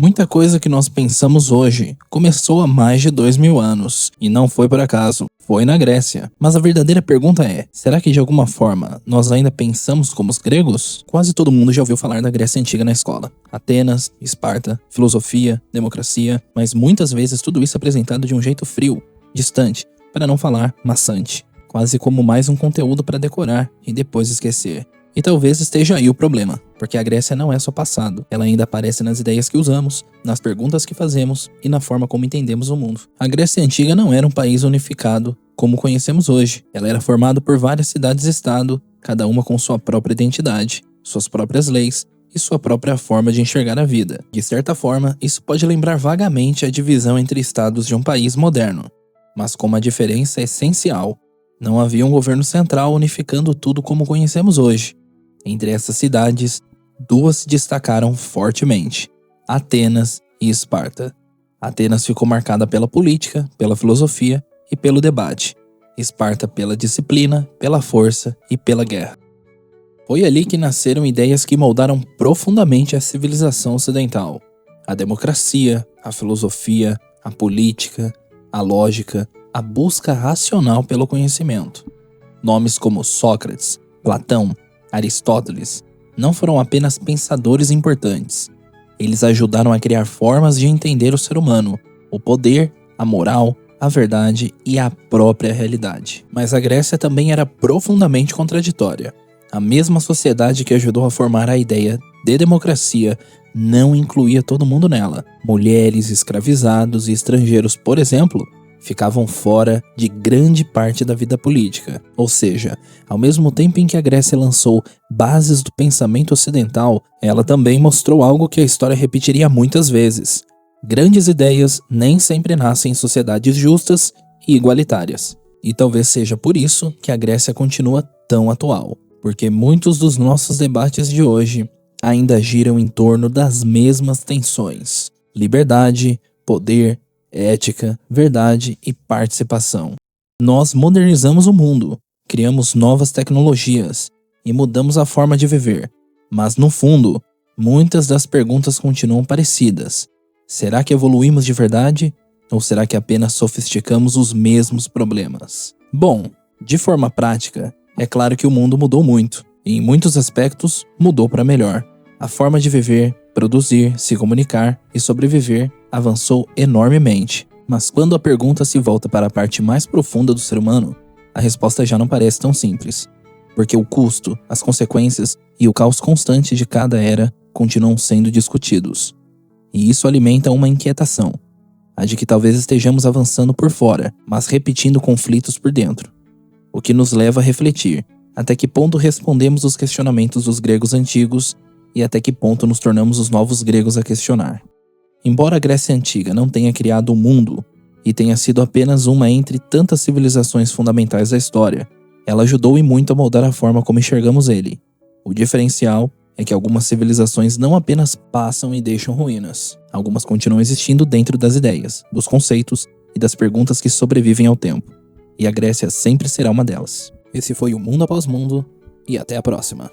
Muita coisa que nós pensamos hoje começou há mais de 2000 anos, e não foi por acaso, foi na Grécia. Mas a verdadeira pergunta é, será que de alguma forma nós ainda pensamos como os gregos? Quase todo mundo já ouviu falar da Grécia Antiga na escola. Atenas, Esparta, filosofia, democracia, mas muitas vezes tudo isso é apresentado de um jeito frio, distante, para não falar maçante. Quase como mais um conteúdo para decorar e depois esquecer. E talvez esteja aí o problema, porque a Grécia não é só passado, ela ainda aparece nas ideias que usamos, nas perguntas que fazemos e na forma como entendemos o mundo. A Grécia Antiga não era um país unificado como conhecemos hoje, ela era formada por várias cidades-estado, cada uma com sua própria identidade, suas próprias leis e sua própria forma de enxergar a vida. De certa forma, isso pode lembrar vagamente a divisão entre estados de um país moderno, mas com uma diferença essencial. Não havia um governo central unificando tudo como conhecemos hoje. Entre essas cidades, duas se destacaram fortemente: Atenas e Esparta. Atenas ficou marcada pela política, pela filosofia e pelo debate. Esparta pela disciplina, pela força e pela guerra. Foi ali que nasceram ideias que moldaram profundamente a civilização ocidental. A democracia, a filosofia, a política, a lógica, a busca racional pelo conhecimento. Nomes como Sócrates, Platão, Aristóteles não foram apenas pensadores importantes. Eles ajudaram a criar formas de entender o ser humano, o poder, a moral, a verdade e a própria realidade. Mas a Grécia também era profundamente contraditória. A mesma sociedade que ajudou a formar a ideia de democracia não incluía todo mundo nela. Mulheres, escravizados e estrangeiros, por exemplo, ficavam fora de grande parte da vida política. Ou seja, ao mesmo tempo em que a Grécia lançou bases do pensamento ocidental, ela também mostrou algo que a história repetiria muitas vezes. Grandes ideias nem sempre nascem em sociedades justas e igualitárias. E talvez seja por isso que a Grécia continua tão atual, porque muitos dos nossos debates de hoje ainda giram em torno das mesmas tensões: liberdade, poder, ética, verdade e participação. Nós modernizamos o mundo, criamos novas tecnologias e mudamos a forma de viver. Mas no fundo, muitas das perguntas continuam parecidas. Será que evoluímos de verdade? Ou será que apenas sofisticamos os mesmos problemas? Bom, de forma prática, é claro que o mundo mudou muito, e em muitos aspectos mudou para melhor. A forma de viver, produzir, se comunicar e sobreviver avançou enormemente. Mas quando a pergunta se volta para a parte mais profunda do ser humano, a resposta já não parece tão simples. Porque o custo, as consequências e o caos constante de cada era continuam sendo discutidos. E isso alimenta uma inquietação, a de que talvez estejamos avançando por fora, mas repetindo conflitos por dentro. O que nos leva a refletir até que ponto respondemos os questionamentos dos gregos antigos e até que ponto nos tornamos os novos gregos a questionar. Embora a Grécia Antiga não tenha criado o mundo e tenha sido apenas uma entre tantas civilizações fundamentais da história, ela ajudou e muito a moldar a forma como enxergamos ele. O diferencial é que algumas civilizações não apenas passam e deixam ruínas, algumas continuam existindo dentro das ideias, dos conceitos e das perguntas que sobrevivem ao tempo. E a Grécia sempre será uma delas. Esse foi o Mundo Após Mundo, e até a próxima.